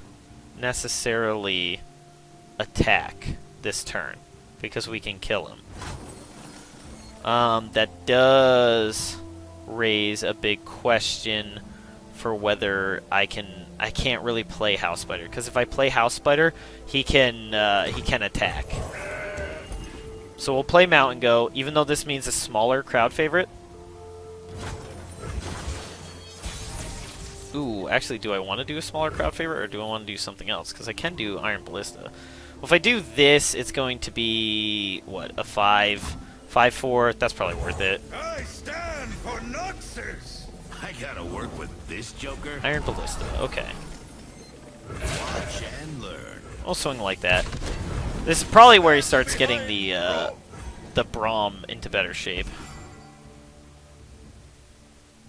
necessarily attack this turn because we can kill him. That does raise a big question for whether I can't really play House Spider, because if I play House Spider, he can attack. So we'll play Mountain Goat, even though this means a smaller crowd favorite. Ooh, actually, do I want to do a smaller crowd favorite, or do I want to do something else? Because I can do Iron Ballista. Well, if I do this, it's going to be, what, a 5/4. That's probably worth it. I stand for Noxus. I gotta work with this joker. Iron Ballista, okay. Watch and learn. I'll swing like that. This is probably where he starts getting the Braum into better shape.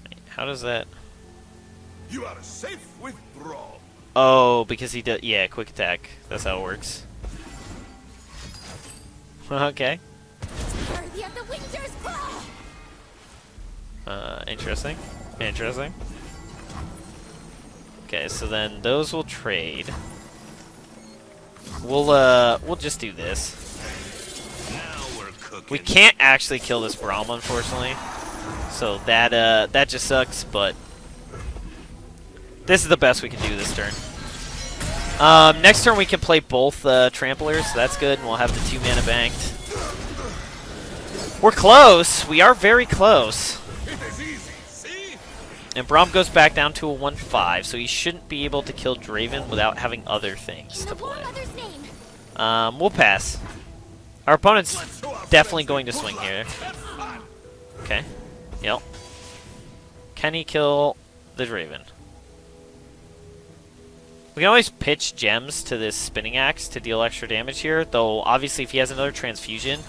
Wait, how does that... You are safe with Braum. Oh, because he does... Yeah, quick attack. That's how it works. Okay. Worthy of the winter's claw. Interesting. Interesting. Okay, so then those will trade. We'll just do this. Now we're cooking. We can't actually kill this Braum, unfortunately. So that just sucks, but this is the best we can do this turn. Next turn we can play both Tramplers, so that's good, and we'll have the 2 mana banked. We're close. We are very close. It is easy, see? And Braum goes back down to a 1/5, so he shouldn't be able to kill Draven without having other things In to the War play. Mother's name. We'll pass. Our opponent's definitely going to swing here. Okay. Yep. Can he kill the Draven? We can always pitch gems to this spinning axe to deal extra damage here, though obviously if he has another transfusion...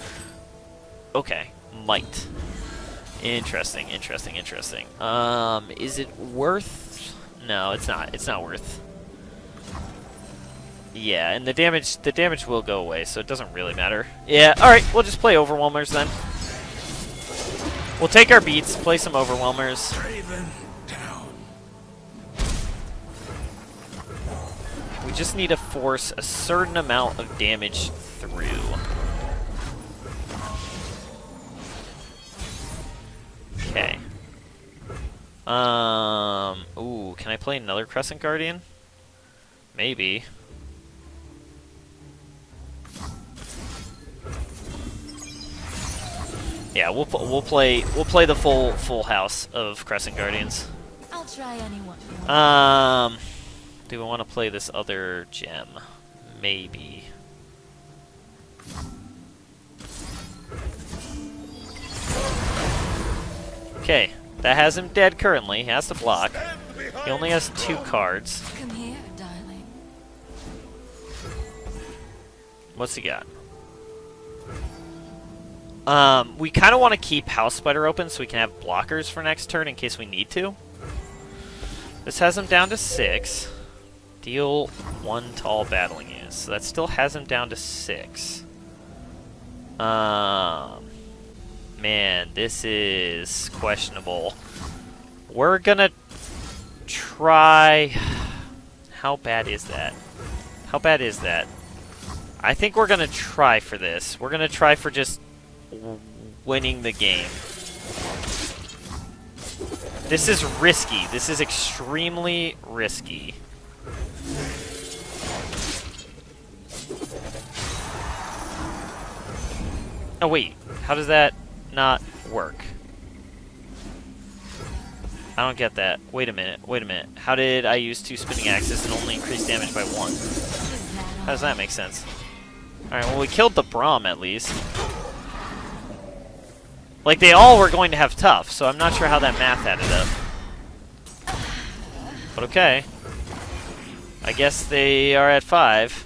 Okay. Might. Interesting, interesting, interesting. Is it worth... No, it's not. It's not worth... Yeah, and the damage will go away, so it doesn't really matter. Yeah, alright, we'll just play Overwhelmers then. We'll take our beats, play some Overwhelmers. Raven down. We just need to force a certain amount of damage through. Okay. Ooh, can I play another Crescent Guardian? Maybe. Yeah, we'll play the full house of Crescent Guardians. I'll try anyone. Do we want to play this other gem? Maybe. Okay, that has him dead currently. He has to block. Stand behind He only has 2 cards. Come here, darling. What's he got? We kind of want to keep House Spider open so we can have blockers for next turn in case we need to. This has him down to 6. Deal 1 to all battling units. So that still has him down to 6. Man, this is questionable. We're gonna try... How bad is that? How bad is that? I think we're gonna try for this. We're gonna try for just winning the game. This is risky. This is extremely risky. Oh wait, how does that not work? I don't get that. Wait a minute, wait a minute. How did I use 2 spinning axes and only increase damage by 1? How does that make sense? Alright, well we killed the Braum at least. Like, they all were going to have tough, so I'm not sure how that math added up. But okay. I guess they are at 5.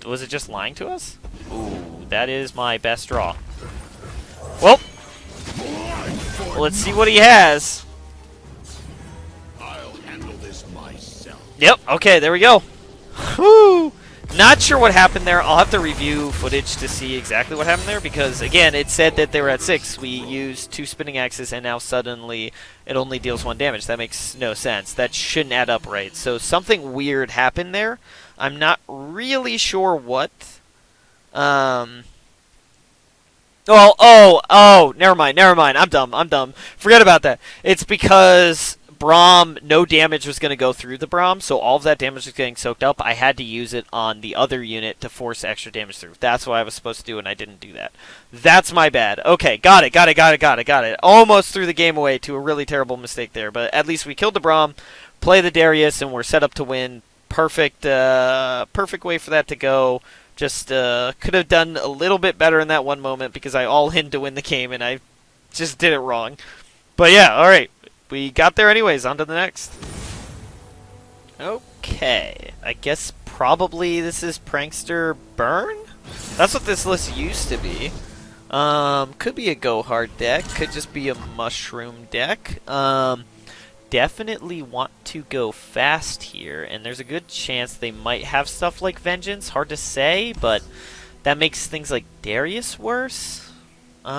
Was it just lying to us? Ooh, that is my best draw. Well, let's see what he has. I'll handle this myself. Yep, okay, there we go. Whew! Not sure what happened there. I'll have to review footage to see exactly what happened there because, again, it said that they were at 6. We used 2 spinning axes and now suddenly it only deals 1 damage. That makes no sense. That shouldn't add up right. So something weird happened there. I'm not really sure what. Oh, never mind. I'm dumb. Forget about that. It's because Braum, no damage was going to go through the Braum, so all of that damage was getting soaked up. I had to use it on the other unit to force extra damage through. That's what I was supposed to do, and I didn't do that. That's my bad. Okay, got it. Almost threw the game away to a really terrible mistake there, but at least we killed the Braum, play the Darius, and we're set up to win. Perfect way for that to go. Just could have done a little bit better in that one moment because I all-in to win the game, and I just did it wrong. But yeah, alright. We got there anyways. On to the next. Okay. I guess probably this is Prankster Burn? That's what this list used to be. Could be a Go Hard deck. Could just be a Mushroom deck. Definitely want to go fast here, and there's a good chance they might have stuff like Vengeance. Hard to say, but that makes things like Darius worse. They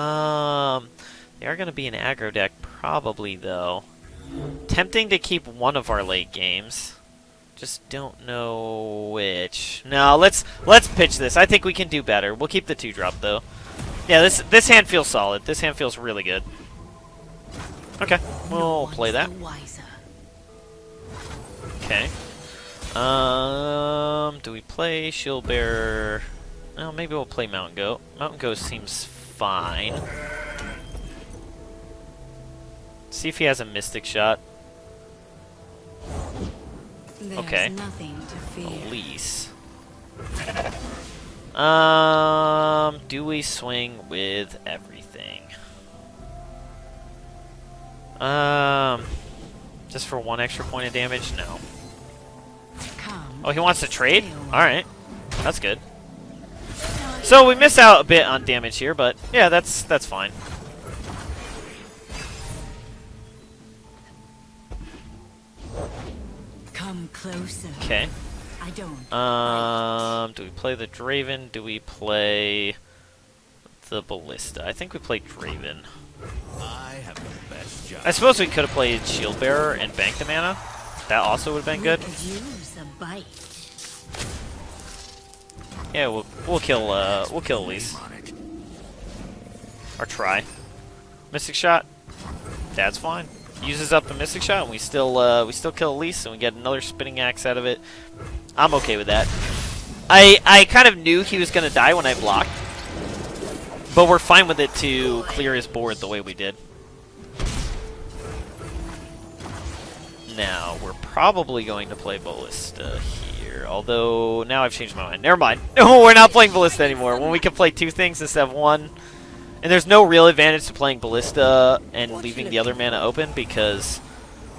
are going to be an aggro deck, probably, though. Tempting to keep one of our late games. Just don't know which. No, let's pitch this. I think we can do better. We'll keep the 2-drop, though. Yeah, this hand feels solid. This hand feels really good. Okay, we'll play that. Okay. Do we play Shield Bearer? No, maybe we'll play Mountain Goat. Mountain Goat seems fine. See if he has a Mystic Shot. Okay. Elise. Do we swing with everything? Just for 1 extra point of damage? No. Oh, he wants to trade? Alright. That's good. So we miss out a bit on damage here, but yeah, that's fine. Come closer. Okay. I don't. Do we play the Draven? Do we play the Ballista? I think we play Draven. I have the best job. I suppose we could have played Shield Bearer and banked the mana. That also would have been good. Use a bite. Yeah, we'll kill Elise. Or try. Mystic Shot. That's fine. Uses up the Mystic Shot, and we still kill Elise, and we get another Spinning Axe out of it. I'm okay with that. I kind of knew he was gonna die when I blocked, but we're fine with it to clear his board the way we did. Now we're probably going to play Ballista here, although now I've changed my mind. Never mind. No, we're not playing Ballista anymore. When we can play 2 things instead of 1. And there's no real advantage to playing Ballista and leaving the other mana open because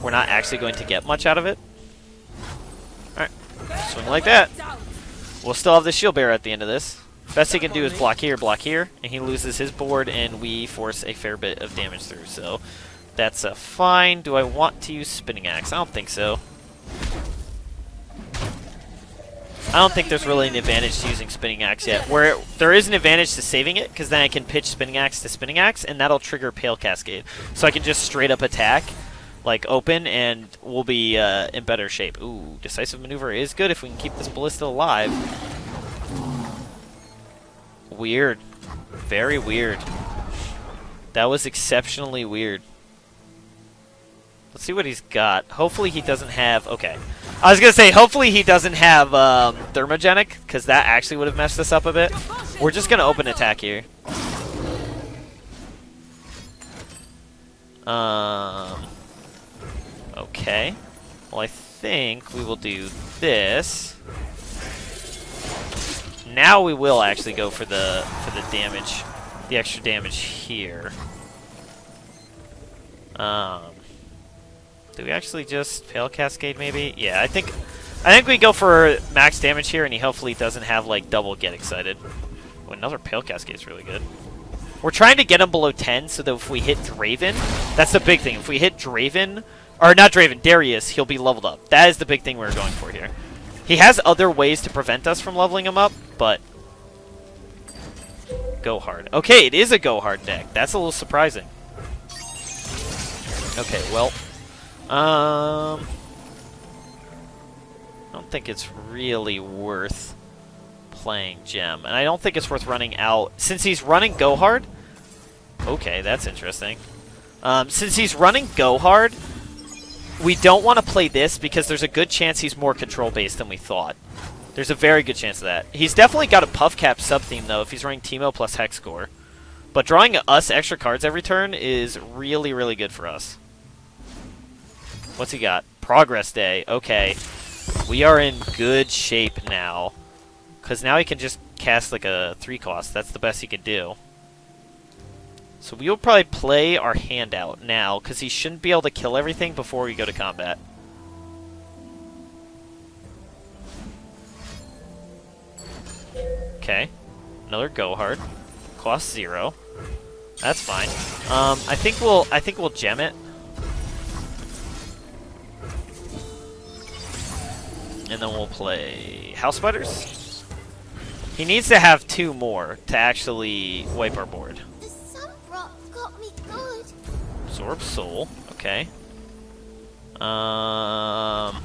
we're not actually going to get much out of it. Alright, swing like that. We'll still have the shield bearer at the end of this. Best he can do is block here, and he loses his board, and we force a fair bit of damage through. So that's fine. Do I want to use Spinning Axe? I don't think so. I don't think there's really an advantage to using Spinning Axe yet. Where there is an advantage to saving it, because then I can pitch Spinning Axe to Spinning Axe, and that'll trigger Pale Cascade. So I can just straight up attack, like open, and we'll be in better shape. Ooh, Decisive Maneuver is good if we can keep this Ballista alive. Weird. Very weird. That was exceptionally weird. Let's see what he's got. Hopefully he doesn't have... Okay. I was going to say, hopefully he doesn't have Thermogenic, because that actually would have messed us up a bit. We're just going to open attack here. Okay. Well, I think we will do this. Now we will actually go for the damage, the extra damage here. Do we actually just Pale Cascade maybe? Yeah, I think we go for max damage here, and he hopefully doesn't have like double Get Excited. Oh, another Pale Cascade is really good. We're trying to get him below 10 so that if we hit Draven, that's the big thing. If we hit Draven, or not Draven, Darius, he'll be leveled up. That is the big thing we're going for here. He has other ways to prevent us from leveling him up, but go hard. Okay, it is a go hard deck. That's a little surprising. Okay, well, I don't think it's really worth playing Gem, and I don't think it's worth running out since he's running go hard. Okay, that's interesting. Since he's running go hard, we don't want to play this because there's a good chance he's more control-based than we thought. There's a very good chance of that. He's definitely got a Puff Cap sub-theme, though, if he's running Teemo plus Hex Score. But drawing us extra cards every turn is really, really good for us. What's he got? Progress Day. Okay. We are in good shape now. Because now he can just cast like a 3-cost. That's the best he can do. So we will probably play our hand out now, because he shouldn't be able to kill everything before we go to combat. Okay. Another go hard. Cost 0. That's fine. I think we'll gem it. And then we'll play House Spiders. He needs to have 2 more to actually wipe our board. Absorb Soul, okay. Man,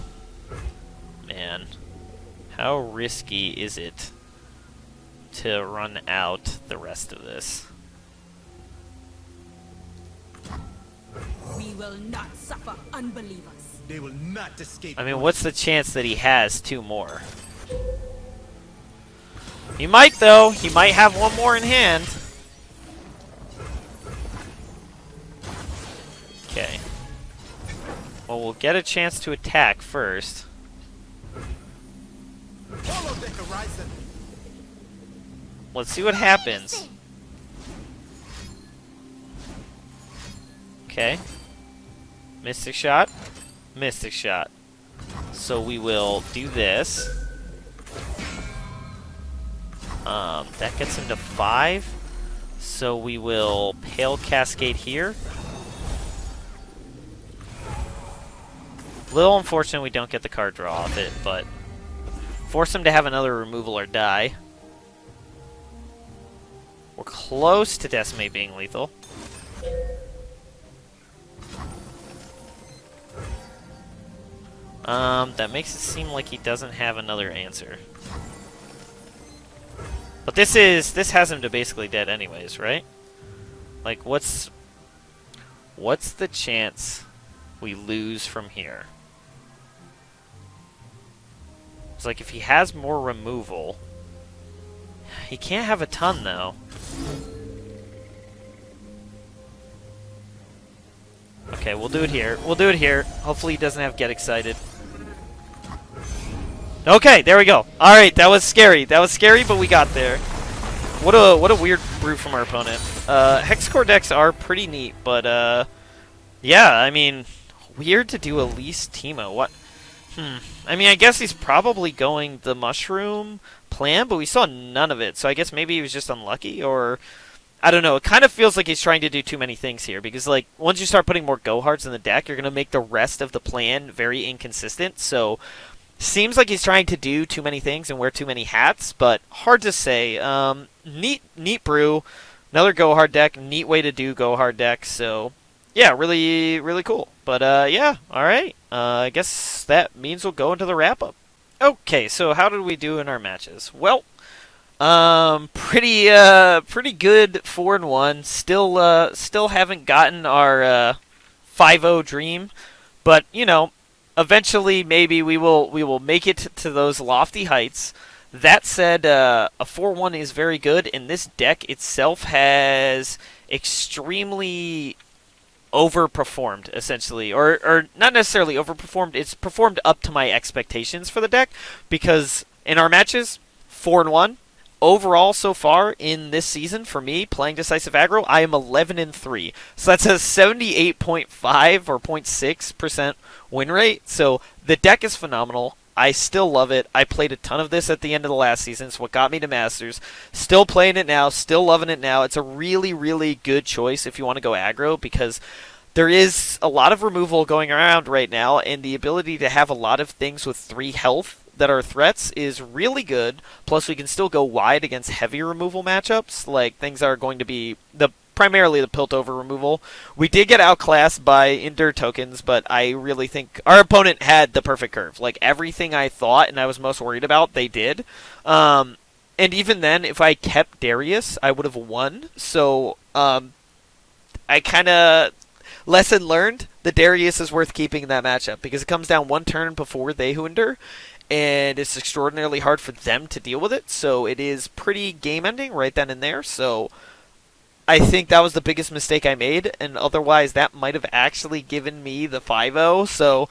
how risky is it to run out the rest of this? We will not suffer unbelievers. They will not escape. I mean, what's the chance that he has 2 more? He might, though. He might have 1 more in hand. Okay. Well, we'll get a chance to attack first. Follow the horizon. Let's see what happens. Okay. Mystic Shot. Mystic Shot. So we will do this. That gets him to 5. So we will Pale Cascade here. Little unfortunate we don't get the card draw off it, but force him to have another removal or die. We're close to Decimate being lethal. That makes it seem like he doesn't have another answer. But this has him to basically dead anyways, right? Like, what's the chance we lose from here? It's like if he has more removal, he can't have a ton though. Okay, we'll do it here. We'll do it here. Hopefully he doesn't have Get Excited. Okay, there we go. All right, that was scary. That was scary, but we got there. What a weird brew from our opponent. Hexcore decks are pretty neat, but yeah, I mean, weird to do Elise Timo. What? I mean, I guess he's probably going the mushroom plan, but we saw none of it. So I guess maybe he was just unlucky, or I don't know. It kind of feels like he's trying to do too many things here because, like, once you start putting more go hards in the deck, you're going to make the rest of the plan very inconsistent. So seems like he's trying to do too many things and wear too many hats, but hard to say. Neat brew, another go hard deck, neat way to do go hard deck. So yeah, really, really cool. But yeah, all right. I guess that means we'll go into the wrap up. Okay, so how did we do in our matches? Well, pretty good 4-1. Still haven't gotten our 5-0 dream, but you know, eventually maybe we will make it to those lofty heights. That said, a 4-1 is very good, and this deck itself has extremely overperformed, essentially, or not necessarily overperformed. It's performed up to my expectations for the deck, because in our matches, 4-1 overall so far in this season for me playing Decisive Aggro, I am 11-3. So that's a 78.5 or 0.6% win rate. So the deck is phenomenal. I still love it. I played a ton of this at the end of the last season. It's what got me to Masters. Still playing it now. Still loving it now. It's a really, really good choice if you want to go aggro, because there is a lot of removal going around right now, and the ability to have a lot of things with 3 health that are threats is really good. Plus, we can still go wide against heavy removal matchups, like things that are going to be primarily the Piltover removal. We did get outclassed by Endure tokens, but I really think our opponent had the perfect curve. Like, everything I thought and I was most worried about, they did. And even then, if I kept Darius, I would have won. So, I kind of... Lesson learned, the Darius is worth keeping in that matchup, because it comes down one turn before they who endure, and it's extraordinarily hard for them to deal with it. So it is pretty game-ending right then and there. So I think that was the biggest mistake I made, and otherwise that might have actually given me the 5-0. So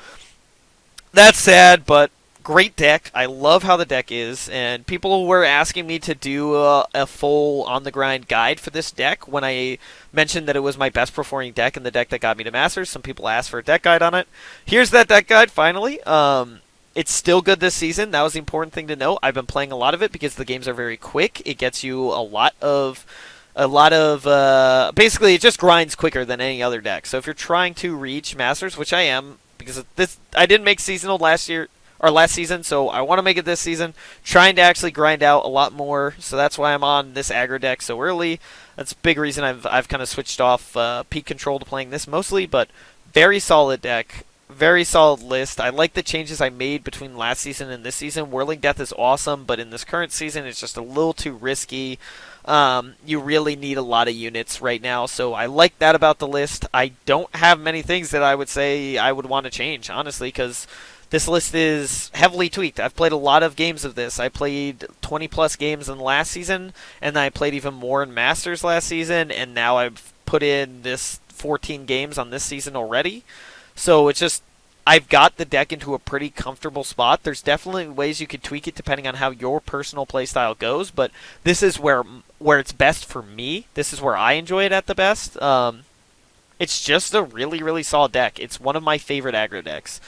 that's sad, but great deck. I love how the deck is, and people were asking me to do a full on-the-grind guide for this deck when I mentioned that it was my best performing deck and the deck that got me to Masters. Some people asked for a deck guide on it. Here's that deck guide, finally. It's still good this season. That was the important thing to note. I've been playing a lot of it because the games are very quick. It gets you a lot of basically it just grinds quicker than any other deck. So if you're trying to reach Masters, which I am, because of this, I didn't make seasonal last season, so I want to make it this season, trying to actually grind out a lot more. So that's why I'm on this aggro deck so early. That's a big reason I've kind of switched off peak control to playing this mostly, but very solid deck. Very solid list. I like the changes I made between last season and this season. Whirling Death is awesome, but in this current season, it's just a little too risky. You really need a lot of units right now, so I like that about the list. I don't have many things that I would say I would want to change, honestly, because this list is heavily tweaked. I've played a lot of games of this. I played 20-plus games in last season, and I played even more in Masters last season, and now I've put in this 14 games on this season already. So it's just, I've got the deck into a pretty comfortable spot. There's definitely ways you could tweak it depending on how your personal playstyle goes, but this is where it's best for me. This is where I enjoy it at the best. It's just a really, really solid deck. It's one of my favorite aggro decks.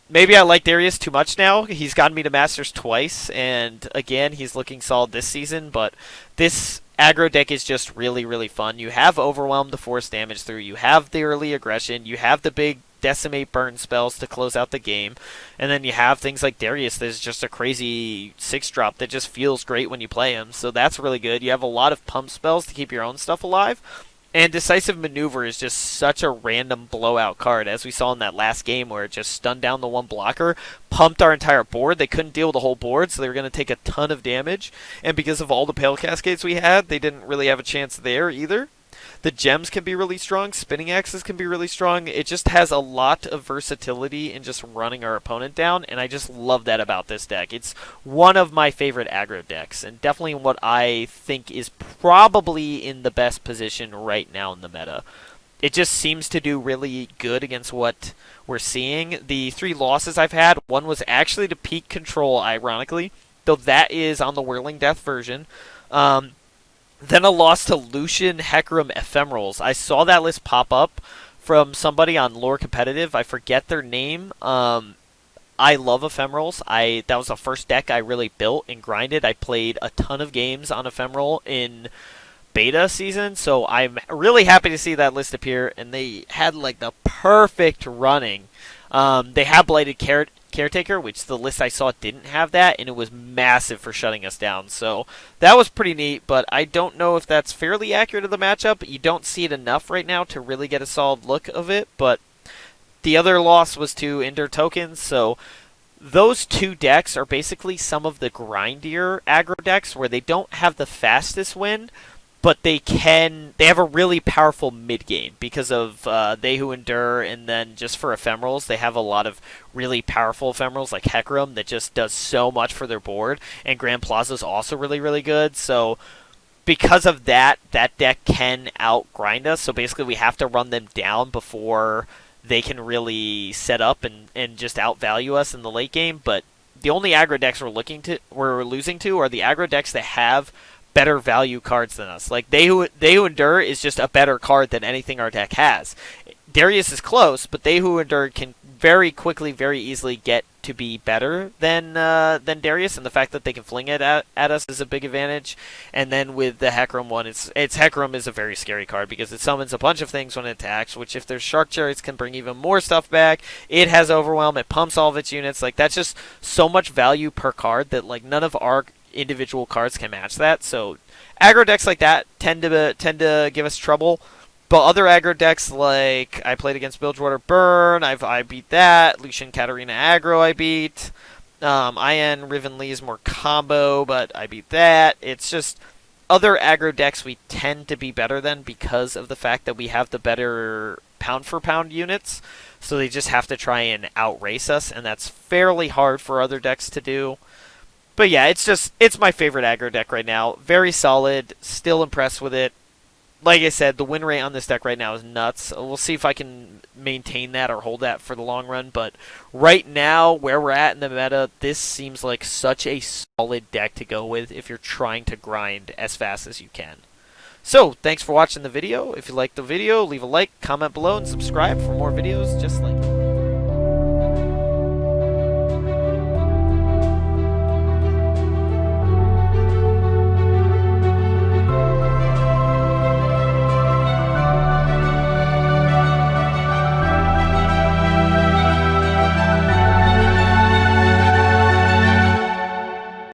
Maybe I like Darius too much now. He's gotten me to Masters twice, and again, he's looking solid this season, but this aggro deck is just really, really fun. You have Overwhelm to force damage through, you have the early aggression, you have the big Decimate burn spells to close out the game, and then you have things like Darius that's just a crazy 6-drop that just feels great when you play him, so that's really good. You have a lot of pump spells to keep your own stuff alive, and Decisive Maneuver is just such a random blowout card, as we saw in that last game where it just stunned down the one blocker, pumped our entire board. They couldn't deal with the whole board, so they were going to take a ton of damage, and because of all the Pale Cascades we had, they didn't really have a chance there either. The gems can be really strong, spinning axes can be really strong. It just has a lot of versatility in just running our opponent down, and I just love that about this deck. It's one of my favorite aggro decks, and definitely what I think is probably in the best position right now in the meta. It just seems to do really good against what we're seeing. The 3 losses I've had, one was actually to peak control, ironically, though that is on the Whirling Death version. Then a loss to Lucian Hecarim Ephemerals. I saw that list pop up from somebody on Lore Competitive. I forget their name. I love ephemerals. That was the first deck I really built and grinded. I played a ton of games on ephemeral in beta season, so I'm really happy to see that list appear. And they had like the perfect running. They had Blighted Caretaker, which the list I saw didn't have that, and it was massive for shutting us down. So that was pretty neat, but I don't know if that's fairly accurate of the matchup. You don't see it enough right now to really get a solid look of it, but the other loss was to Ender Tokens, so those two decks are basically some of the grindier aggro decks where they don't have the fastest win, but they have a really powerful mid game because of They Who Endure, and then just for ephemerals, they have a lot of really powerful ephemerals like Hecarim that just does so much for their board, and Grand Plaza is also really, really good, so because of that deck can out-grind us, so basically we have to run them down before they can really set up and just outvalue us in the late game, but the only aggro decks we're losing to are the aggro decks that have better value cards than us. Like They Who Endure is just a better card than anything our deck has. Darius is close, but They Who Endure can very quickly, very easily get to be better than Darius, and the fact that they can fling it at us is a big advantage. And then with the Hecarim one, it's Hecarim is a very scary card because it summons a bunch of things when it attacks, which if there's Shark Chariots can bring even more stuff back. It has Overwhelm, it pumps all of its units. Like that's just so much value per card that like none of our individual cards can match that. So aggro decks like that tend to give us trouble. But other aggro decks, like I played against Bilgewater Burn, I beat that. Lucian Katarina aggro I beat. IN Riven Lee is more combo, but I beat that. It's just other aggro decks we tend to be better than because of the fact that we have the better pound for pound units. So they just have to try and outrace us, and that's fairly hard for other decks to do. But yeah, it's my favorite aggro deck right now. Very solid, still impressed with it. Like I said, the win rate on this deck right now is nuts. We'll see if I can maintain that or hold that for the long run. But right now, where we're at in the meta, this seems like such a solid deck to go with if you're trying to grind as fast as you can. So, thanks for watching the video. If you liked the video, leave a like, comment below, and subscribe for more videos just like